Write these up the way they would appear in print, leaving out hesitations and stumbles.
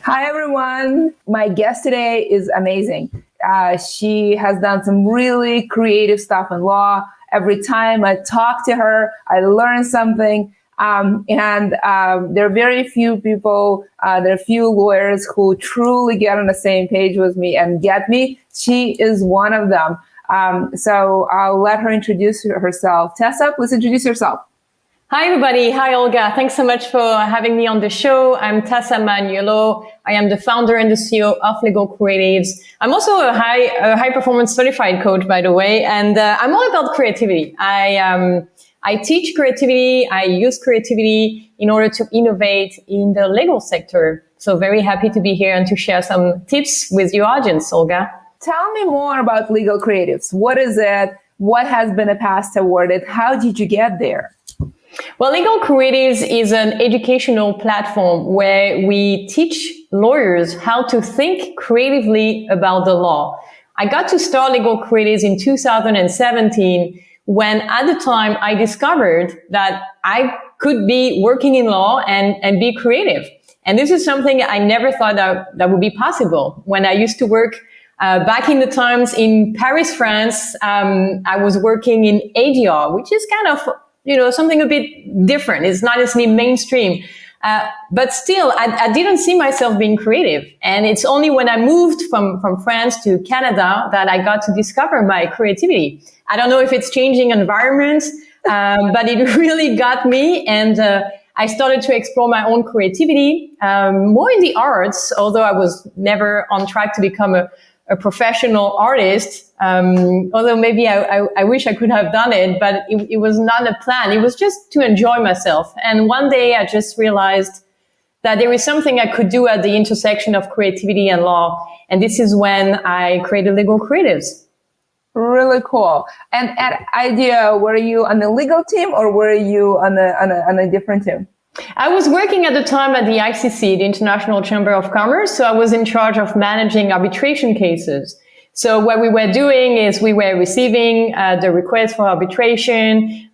Hi, everyone. My guest today is amazing. She has done some really creative stuff in law. Every time I talk to her, I learn something. There are very few people, there are few lawyers who truly get on the same page with me and get me. She is one of them. So I'll let her introduce herself. Tessa, please introduce yourself. Hi, everybody. Hi, Olga. Thanks so much for having me on the show. I'm Tessa Manuello. I am the founder and the CEO of Legal Creatives. I'm also a high performance certified coach, by the way, and I'm all about creativity. I teach creativity. I use creativity in order to innovate in the legal sector. So very happy to be here and to share some tips with your audience, Olga. Tell me more about Legal Creatives. What is it? What has been a past awarded? How did you get there? Well, Legal Creatives is an educational platform where we teach lawyers how to think creatively about the law. I got to start Legal Creatives in 2017 when at the time I discovered that I could be working in law and be creative. And this is something I never thought that would be possible. When I used to work back in the times in Paris, France, I was working in ADR, which is kind of something a bit different. It's not as mainstream. But still, I didn't see myself being creative. And it's only when I moved from France to Canada that I got to discover my creativity. I don't know if it's changing environments, but it really got me. And I started to explore my own creativity, more in the arts, although I was never on track to become a professional artist, although maybe I wish I could have done it, but it was not a plan. It was just to enjoy myself. And one day I just realized that there is something I could do at the intersection of creativity and law. And this is when I created Legal Creatives. Really cool. And at IDEA, were you on the legal team or were you on a different team? I was working at the time at the ICC, the International Chamber of Commerce. So I was in charge of managing arbitration cases. So what we were doing is we were receiving the request for arbitration,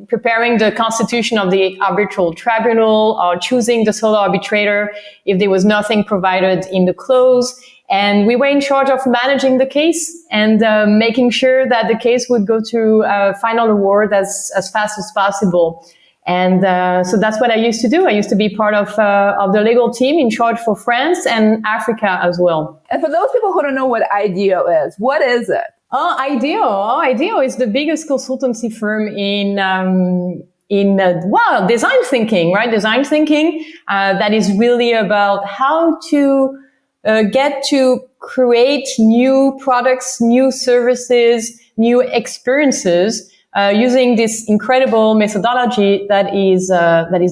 preparing the constitution of the arbitral tribunal or choosing the sole arbitrator if there was nothing provided in the clause. And we were in charge of managing the case and making sure that the case would go to a final award as fast as possible. And so that's what I used to do. I used to be part of the legal team in charge for France and Africa as well. And for those people who don't know what IDEO is, what is it? IDEO is the biggest consultancy firm in design thinking, right? Design thinking that is really about how to get to create new products, new services, new experiences. Using this incredible methodology that is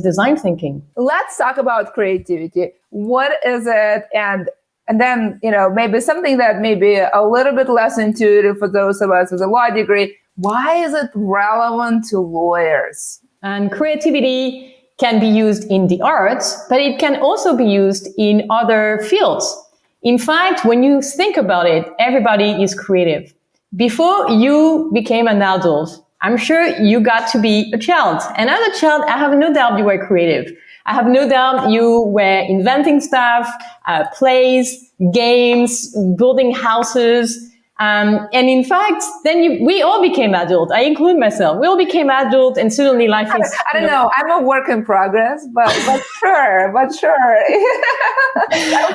design thinking. Let's talk about creativity. What is it? And then, maybe something that may be a little bit less intuitive for those of us with a law degree. Why is it relevant to lawyers? And creativity can be used in the arts, but it can also be used in other fields. In fact, when you think about it, everybody is creative. Before you became an adult, I'm sure you got to be a child. And as a child, I have no doubt you were creative. I have no doubt you were inventing stuff, plays, games, building houses. And in fact, then we all became adult. I include myself. We all became adult and suddenly life is... I don't know. I'm a work in progress, but sure.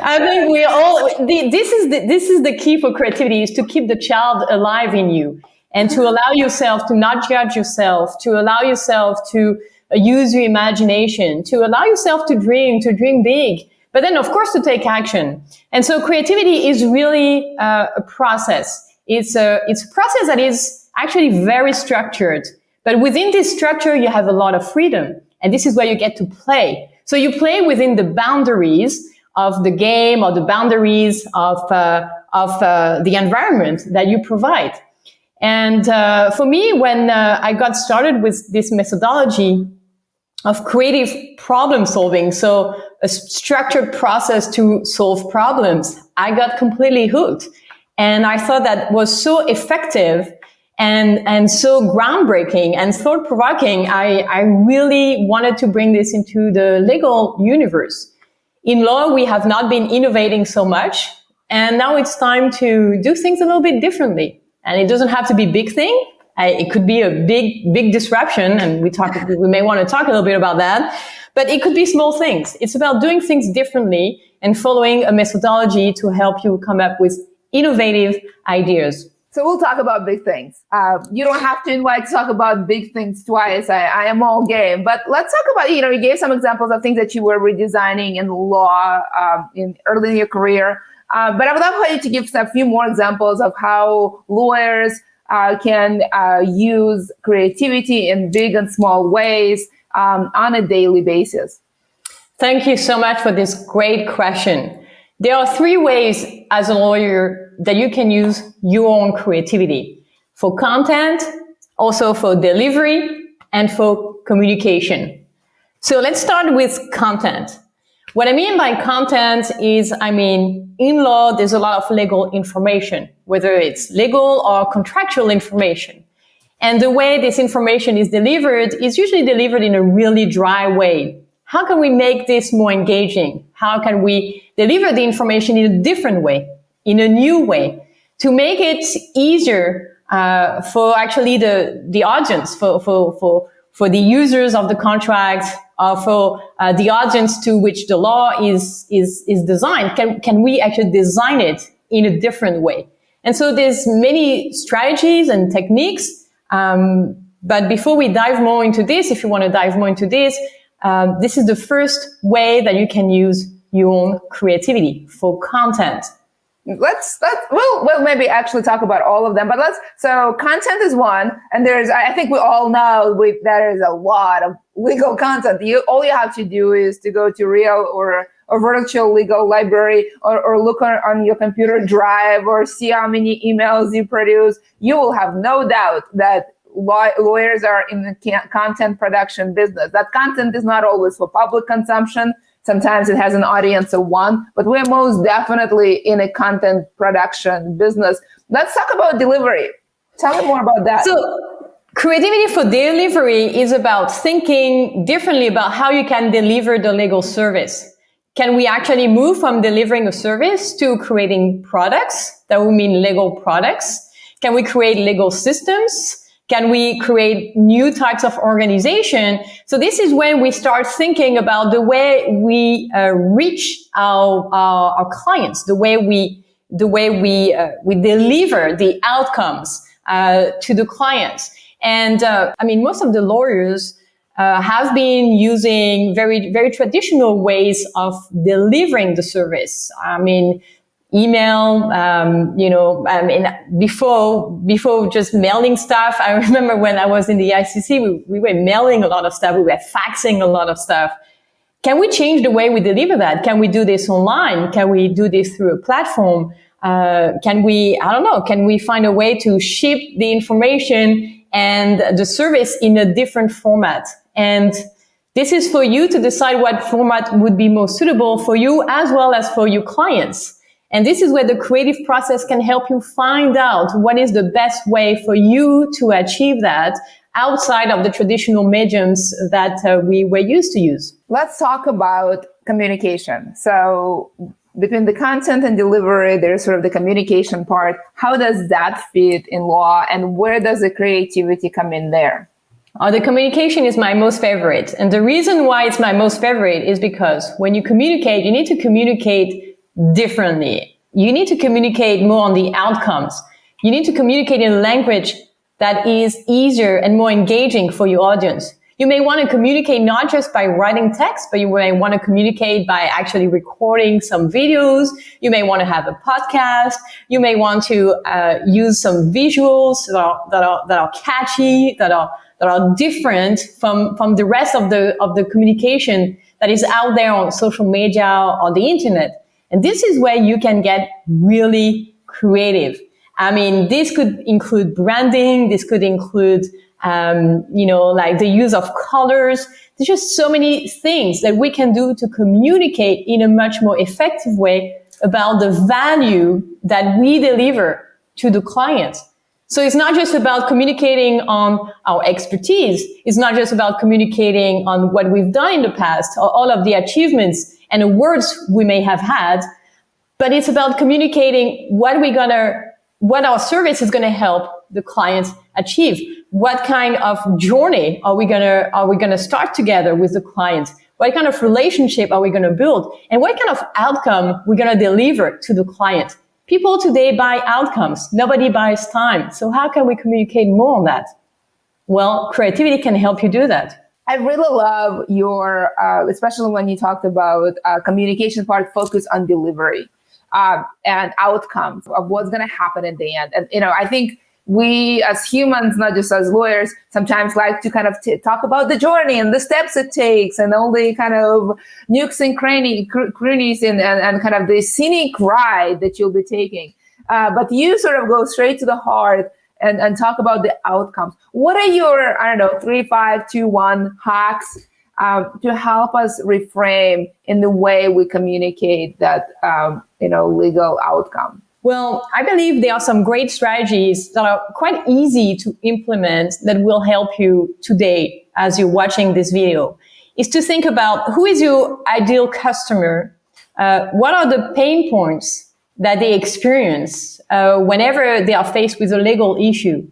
I think we all... This is the key for creativity, is to keep the child alive in you. And to allow yourself to not judge yourself, to allow yourself to use your imagination, to allow yourself to dream big, but then of course to take action. And so creativity is really a process. It's a process that is actually very structured. But within this structure, you have a lot of freedom. And this is where you get to play. So you play within the boundaries of the game or the boundaries of the environment that you provide. And for me, when I got started with this methodology of creative problem solving, so a structured process to solve problems, I got completely hooked. And I thought that was so effective and so groundbreaking and thought-provoking. I really wanted to bring this into the legal universe. In law, we have not been innovating so much. And now it's time to do things a little bit differently. And it doesn't have to be a big thing. It could be a big disruption. And we may want to talk a little bit about that. But it could be small things. It's about doing things differently and following a methodology to help you come up with innovative ideas. So we'll talk about big things. You don't have to invite to talk about big things twice. I am all game. But let's talk about, you gave some examples of things that you were redesigning in law early in your career. But I would love for you to give a few more examples of how lawyers can use creativity in big and small ways on a daily basis. Thank you so much for this great question. There are 3 ways as a lawyer that you can use your own creativity: for content, also for delivery, and for communication. So let's start with content. What I mean by content is, in law, there's a lot of legal information, whether it's legal or contractual information. And the way this information is delivered is usually delivered in a really dry way. How can we make this more engaging? How can we deliver the information in a different way, in a new way, to make it easier for actually the audience, for the users of the contract, for the audience to which the law is designed? Can we actually design it in a different way? And so there's many strategies and techniques. But before we dive more into this, if you want to dive more into this, this is the first way that you can use your own creativity for content. We'll maybe actually talk about all of them, but so content is one, and I think we all know there is a lot of legal content. All you have to do is to go to real or virtual legal library or look on your computer drive or see how many emails you produce. You will have no doubt that lawyers are in the content production business. That content is not always for public consumption. Sometimes it has an audience of one, but we're most definitely in a content production business. Let's talk about delivery. Tell me more about that. So creativity for delivery is about thinking differently about how you can deliver the legal service. Can we actually move from delivering a service to creating products? That would mean legal products. Can we create legal systems? Can we create new types of organization? So this is when we start thinking about the way we reach our clients, the way we deliver the outcomes to the clients. And most of the lawyers have been using very, very traditional ways of delivering the service. Email, before just mailing stuff. I remember when I was in the ICC, we were mailing a lot of stuff. We were faxing a lot of stuff. Can we change the way we deliver that? Can we do this online? Can we do this through a platform? Can we find a way to ship the information and the service in a different format? And this is for you to decide what format would be most suitable for you as well as for your clients. And this is where the creative process can help you find out what is the best way for you to achieve that outside of the traditional mediums that we were used to use. Let's talk about communication. So between the content and delivery, there's sort of the communication part. How does that fit in law, and where does the creativity come in there? The communication is my most favorite. And the reason why it's my most favorite is because when you communicate, you need to communicate differently. You need to communicate more on the outcomes. You need to communicate in a language that is easier and more engaging for your audience. You may want to communicate not just by writing text, but you may want to communicate by actually recording some videos. You may want to have a podcast. You may want to use some visuals that are catchy, that are different from the rest of the communication that is out there on social media or the internet. And this is where you can get really creative. This could include branding. This could include, like the use of colors. There's just so many things that we can do to communicate in a much more effective way about the value that we deliver to the client. So it's not just about communicating on our expertise. It's not just about communicating on what we've done in the past or all of the achievements and the words we may have had, but it's about communicating what our service is going to help the client achieve. What kind of journey are we going to start together with the client? What kind of relationship are we going to build? And what kind of outcome we're going to deliver to the client? People today buy outcomes. Nobody buys time. So how can we communicate more on that? Well, creativity can help you do that. I really love your, especially when you talked about communication part focused on delivery and outcomes of what's going to happen at the end. And, I think we as humans, not just as lawyers, sometimes like to kind of talk about the journey and the steps it takes and all the kind of nooks and crannies and kind of the scenic ride that you'll be taking. But you sort of go straight to the heart and talk about the outcomes. What are your, 3, 5, 2, 1 hacks to help us reframe in the way we communicate that, legal outcome? Well, I believe there are some great strategies that are quite easy to implement that will help you today as you're watching this video. Is to think about who is your ideal customer, what are the pain points that they experience whenever they are faced with a legal issue,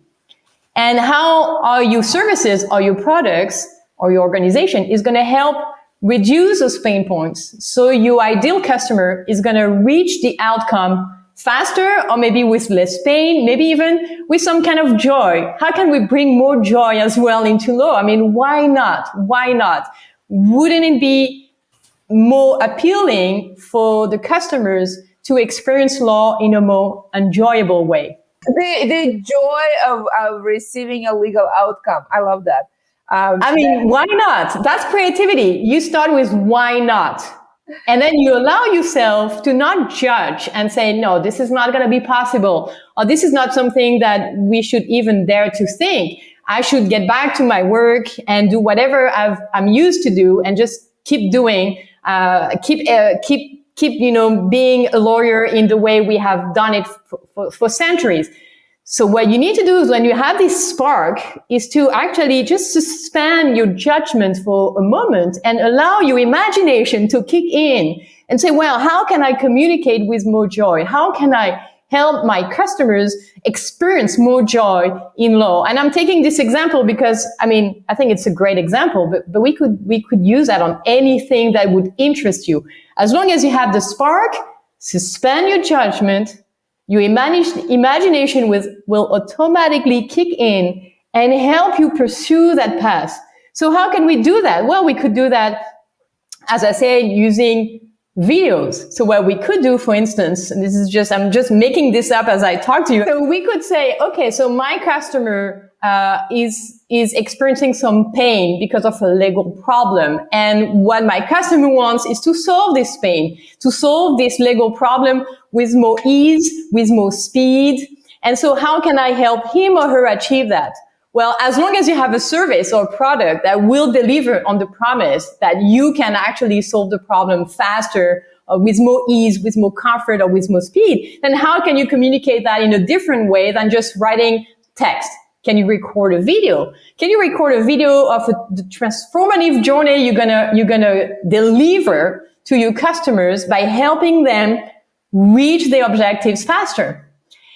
and how are your services or your products or your organization is going to help reduce those pain points so your ideal customer is going to reach the outcome faster, or maybe with less pain, maybe even with some kind of joy. How can we bring more joy as well into law? I mean, why not? Why not? Wouldn't it be more appealing for the customers to experience law in a more enjoyable way? The joy of receiving a legal outcome. I love that. Why not? That's creativity. You start with why not? And then you allow yourself to not judge and say, no, this is not going to be possible, or this is not something that we should even dare to think. I should get back to my work and do whatever I'm used to do and just keep doing, keep being a lawyer in the way we have done it for centuries. So what you need to do is, when you have this spark, is to actually just suspend your judgment for a moment and allow your imagination to kick in and say, well, how can I communicate with more joy? How can I help my customers experience more joy in law? And I'm taking this example because, I think it's a great example, but we could use that on anything that would interest you. As long as you have the spark, suspend your judgment, your imagination will automatically kick in and help you pursue that path. So how can we do that? Well, we could do that, as I said, using videos. So what we could do, for instance, and I'm just making this up as I talk to you. So we could say, okay, so my customer is experiencing some pain because of a legal problem. And what my customer wants is to solve this pain, to solve this legal problem with more ease, with more speed. And so how can I help him or her achieve that? Well, as long as you have a service or product that will deliver on the promise that you can actually solve the problem faster, or with more ease, with more comfort, or with more speed, then how can you communicate that in a different way than just writing text? Can you record a video? Can you record a video of the transformative journey you're gonna deliver to your customers by helping them reach their objectives faster?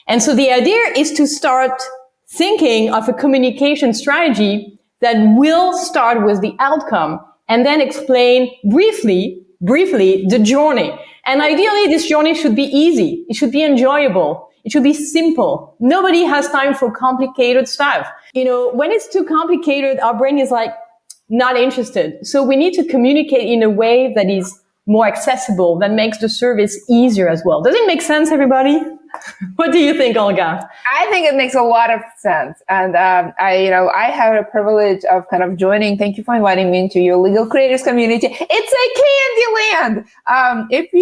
And so the idea is to start thinking of a communication strategy that will start with the outcome and then explain briefly the journey. And ideally, this journey should be easy. It should be enjoyable. It should be simple. Nobody has time for complicated stuff. When it's too complicated, our brain is like not interested. So we need to communicate in a way that is more accessible, that makes the service easier as well. Does it make sense, everybody? What do you think, Olga? I think it makes a lot of sense. And I have a privilege of kind of joining. Thank you for inviting me into your legal creators community. It's a candy land. If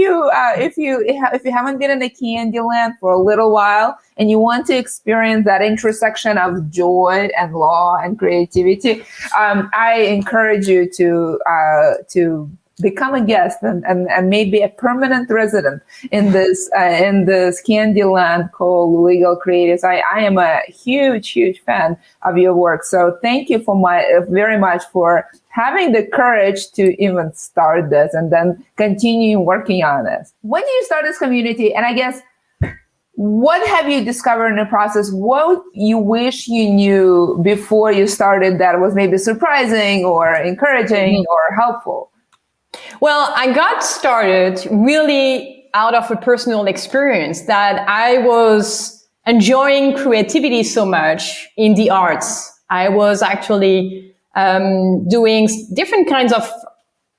you haven't been in a candy land for a little while and you want to experience that intersection of joy and law and creativity, I encourage you to become a guest and maybe a permanent resident in this candy land called Legal Creatives. I am a huge fan of your work. So thank you very much for having the courage to even start this and then continue working on this. When did you start this community? And I guess, what have you discovered in the process? What you wish you knew before you started that was maybe surprising or encouraging or helpful? Well, I got started really out of a personal experience that I was enjoying creativity so much in the arts. I was actually doing different kinds of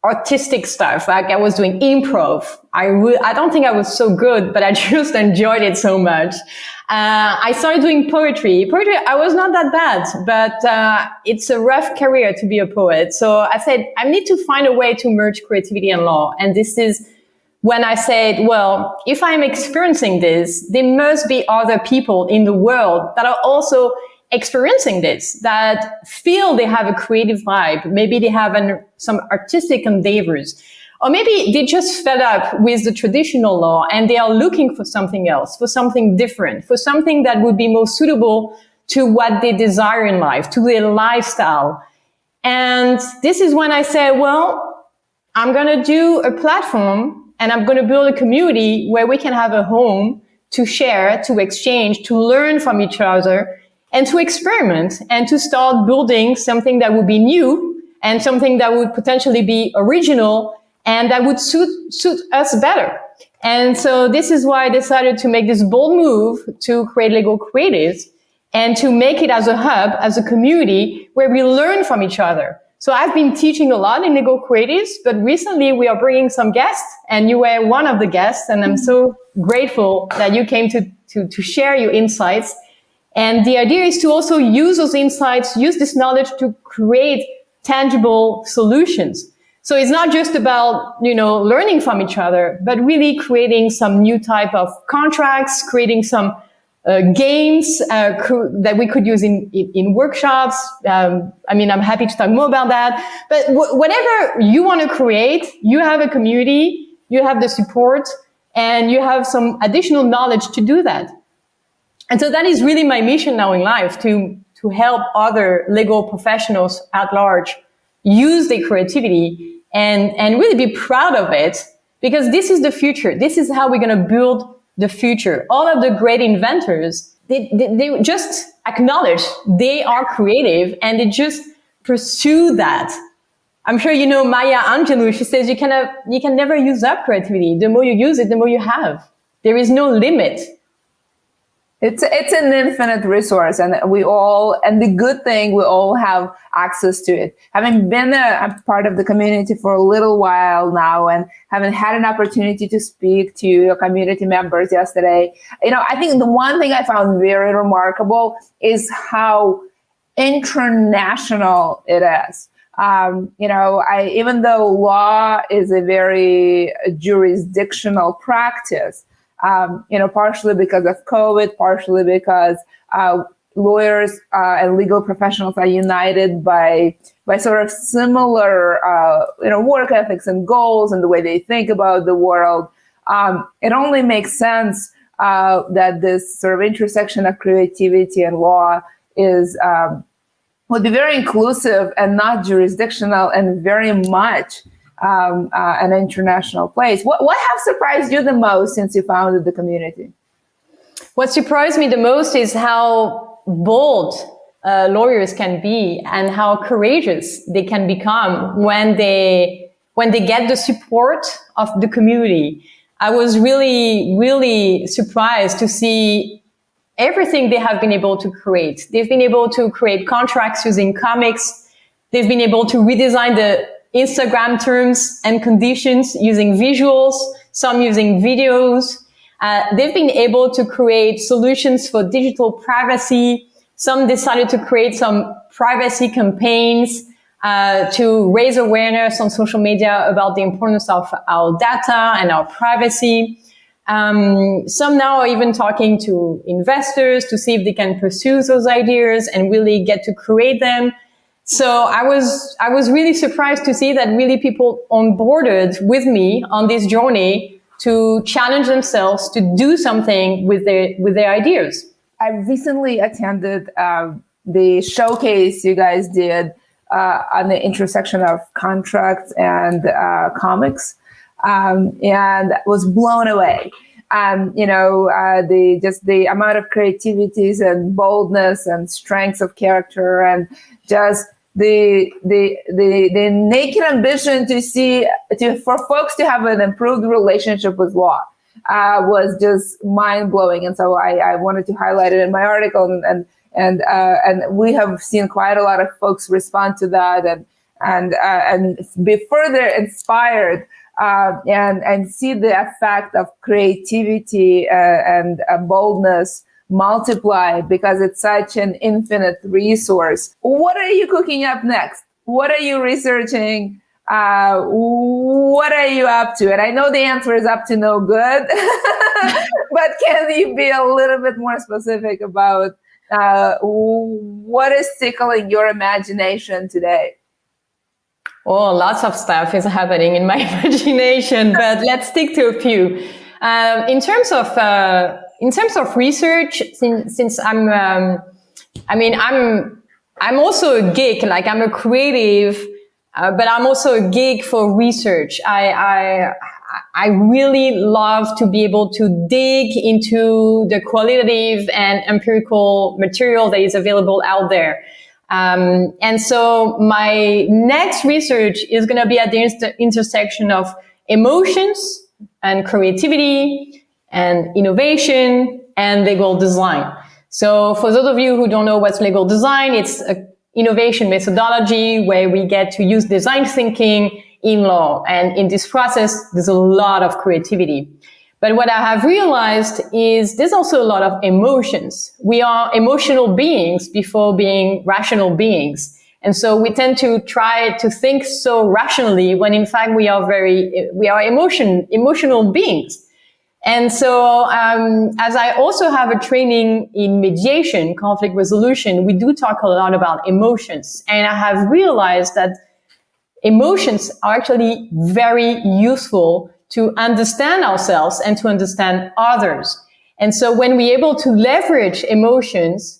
artistic stuff. Like I was doing improv. I don't think I was so good, but I just enjoyed it so much. I started doing poetry. I was not that bad, but it's a rough career to be a poet. So I said, I need to find a way to merge creativity and law. And this is when I said, well, if I'm experiencing this, there must be other people in the world that are also experiencing this, that feel they have a creative vibe. Maybe they have some artistic endeavors, or maybe they just fed up with the traditional law and they are looking for something else, for something different, for something that would be more suitable to what they desire in life, to their lifestyle. And this is when I said, well, I'm going to do a platform and I'm going to build a community where we can have a home to share, to exchange, to learn from each other, and to experiment and to start building something that would be new and something that would potentially be original and that would suit us better. And so this is why I decided to make this bold move to create Legal Creatives and to make it as a hub, as a community where we learn from each other. So I've been teaching a lot in Legal Creatives, but recently we are bringing some guests and you were one of the guests. And I'm so grateful that you came to share your insights. And the idea is to also use those insights, use this knowledge to create tangible solutions. So it's not just about, learning from each other, but really creating some new type of contracts, creating some games that we could use in workshops. I'm happy to talk more about that. But whatever you want to create, you have a community, you have the support, and you have some additional knowledge to do that. And so that is really my mission now in life, to help other legal professionals at large use their creativity and really be proud of it, because this is the future. This is how we're going to build the future. All of the great inventors, they just acknowledge they are creative and they just pursue that. I'm sure you know Maya Angelou. She says you can never use up creativity. The more you use it, the more you have. There is no limit. It's an infinite resource, and the good thing, we all have access to it. Having been a part of the community for a little while now, and having had an opportunity to speak to your community members yesterday, I think the one thing I found very remarkable is how international it is. Even though law is a very jurisdictional practice, partially because of COVID, partially because lawyers and legal professionals are united by sort of similar, work ethics and goals and the way they think about the world. It only makes sense that this sort of intersection of creativity and law would be very inclusive and not jurisdictional, and very much an international place. What have surprised you the most since you founded the community? What surprised me the most is how bold lawyers can be and how courageous they can become when they get the support of the community. I was really, really surprised to see everything they have been able to create. They've been able to create contracts using comics. They've been able to redesign the Instagram terms and conditions using visuals, some using videos. They've been able to create solutions for digital privacy. Some decided to create some privacy campaigns to raise awareness on social media about the importance of our data and our privacy. Some now are even talking to investors to see if they can pursue those ideas and really get to create them. So I was really surprised to see that really people onboarded with me on this journey to challenge themselves to do something with their ideas. I recently attended the showcase you guys did on the intersection of contracts and comics, and was blown away. The amount of creativities and boldness and strengths of character, and just the naked ambition for folks to have an improved relationship with law was just mind blowing. And so I wanted to highlight it in my article, and we have seen quite a lot of folks respond to that and be further inspired and see the effect of creativity and boldness multiply, because it's such an infinite resource. What are you cooking up next? What are you researching? What are you up to? And I know the answer is up to no good, but can you be a little bit more specific about what is tickling your imagination today? Oh, lots of stuff is happening in my imagination, but let's stick to a few. In terms of research, since I'm also a geek, like I'm a creative, but I'm also a geek for research. I really love to be able to dig into the qualitative and empirical material that is available out there. And so my next research is going to be at the intersection of emotions and creativity and innovation and legal design. So for those of you who don't know what's legal design, it's an innovation methodology where we get to use design thinking in law. And in this process, there's a lot of creativity. But what I have realized is there's also a lot of emotions. We are emotional beings before being rational beings. And so we tend to try to think so rationally when in fact we are emotional beings. And so, as I also have a training in mediation, conflict resolution, we do talk a lot about emotions. And I have realized that emotions are actually very useful to understand ourselves and to understand others. And so when we're able to leverage emotions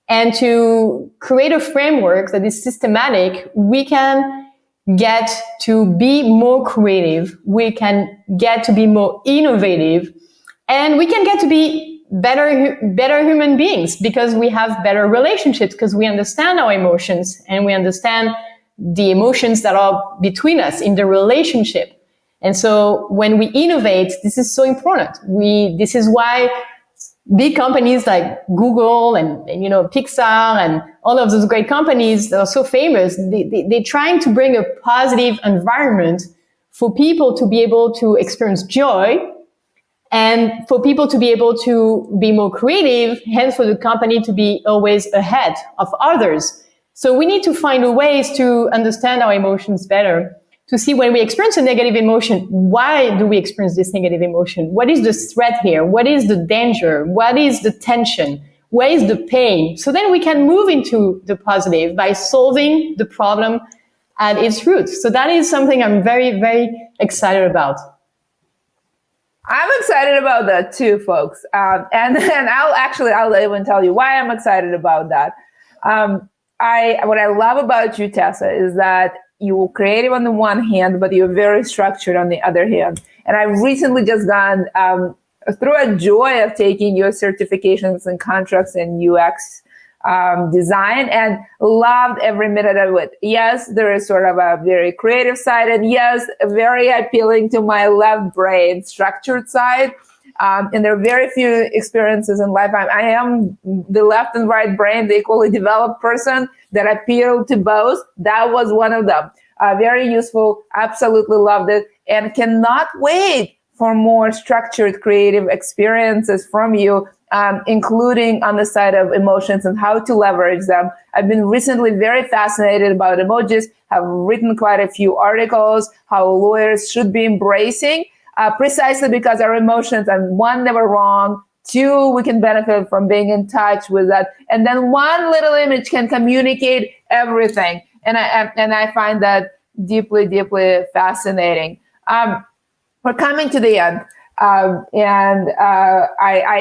and to create a framework that is systematic, we can get to be more creative, we can get to be more innovative, and we can get to be better human beings because we have better relationships, because we understand our emotions and we understand the emotions that are between us in the relationship. And so when we innovate, this is so important. This is why big companies like Google and Pixar and all of those great companies that are so famous, they're trying to bring a positive environment for people to be able to experience joy and for people to be able to be more creative, hence for the company to be always ahead of others. So we need to find ways to understand our emotions better, to see when we experience a negative emotion, why do we experience this negative emotion? What is the threat here? What is the danger? What is the tension? Where is the pain? So then we can move into the positive by solving the problem at its root. So that is something I'm very, very excited about. I'm excited about that too, folks. And I'll even tell you why I'm excited about that. What I love about you, Tessa, is that you're creative on the one hand, but you're very structured on the other hand. And I've recently just gone through a joy of taking your certifications in contracts and UX design, and loved every minute of it. Yes, there is sort of a very creative side, and yes, very appealing to my left brain structured side. And there are very few experiences in life. I am the left and right brain, the equally developed person that appeal to both. That was one of them. Very useful. Absolutely loved it. And cannot wait for more structured creative experiences from you, including on the side of emotions and how to leverage them. I've been recently very fascinated about emojis, have written quite a few articles, how lawyers should be embracing precisely because our emotions, and one, never wrong, two, we can benefit from being in touch with that. And then one little image can communicate everything. And I find that deeply, deeply fascinating. We're coming to the end. I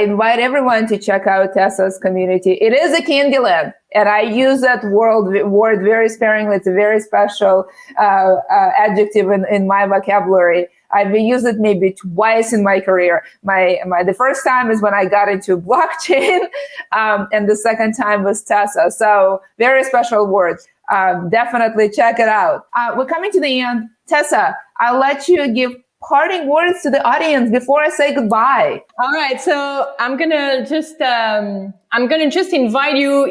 invite everyone to check out Tessa's community. It is a candy land, and I use that word very sparingly. It's a very special adjective in my vocabulary. I've used it maybe twice in my career. The first time is when I got into blockchain, and the second time was Tessa. So very special words. Definitely check it out. We're coming to the end. Tessa, I'll let you give parting words to the audience before I say goodbye. All right, so I'm gonna just invite you,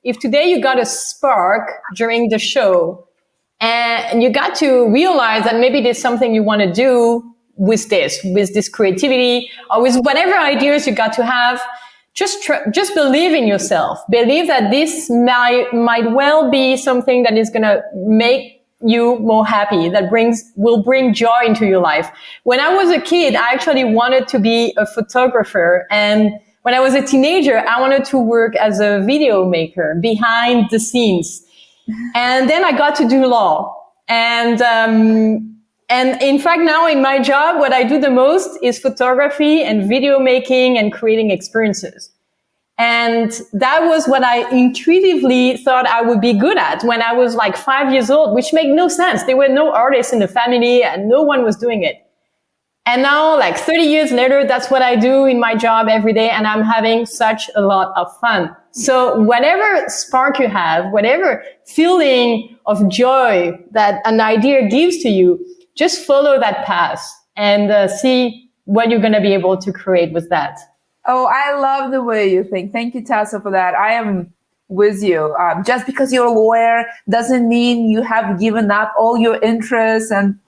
if today you got a spark during the show and you got to realize that maybe there's something you want to do with this creativity, or with whatever ideas you got to have, just believe in yourself. Believe that this might well be something that is gonna make you more happy, that will bring joy into your life. When I was a kid, I actually wanted to be a photographer. And when I was a teenager, I wanted to work as a video maker behind the scenes. And then I got to do law. And in fact, now in my job, what I do the most is photography and video making and creating experiences. And that was what I intuitively thought I would be good at when I was like 5 years old, which made no sense. There were no artists in the family and no one was doing it. And now, like 30 years later, that's what I do in my job every day. And I'm having such a lot of fun. So whatever spark you have, whatever feeling of joy that an idea gives to you, just follow that path and see what you're going to be able to create with that. Oh, I love the way you think. Thank you, Tessa, for that. I am with you. Just because you're a lawyer doesn't mean you have given up all your interests and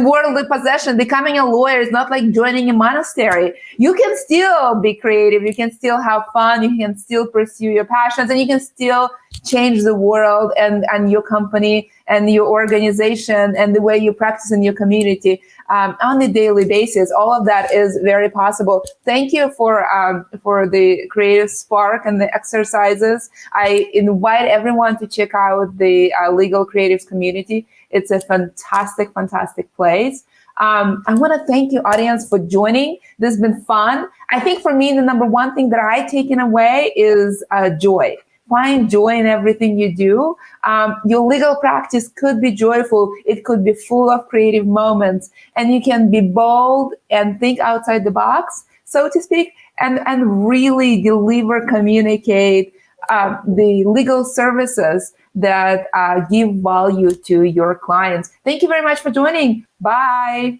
worldly possession. Becoming a lawyer is not like joining a monastery. You can still be creative. You can still have fun. You can still pursue your passions, and you can still change the world and your company and your organization and the way you practice in your community on a daily basis. All of that is very possible. Thank you for the creative spark and the exercises. I invite everyone to check out the Legal Creatives community. It's a fantastic, fantastic place. I want to thank you, audience, for joining. This has been fun. I think for me, the number one thing that I taken away is joy. Find joy in everything you do. Your legal practice could be joyful. It could be full of creative moments, and you can be bold and think outside the box, so to speak, and really deliver, communicate the legal services that give value to your clients. Thank you very much for joining. Bye.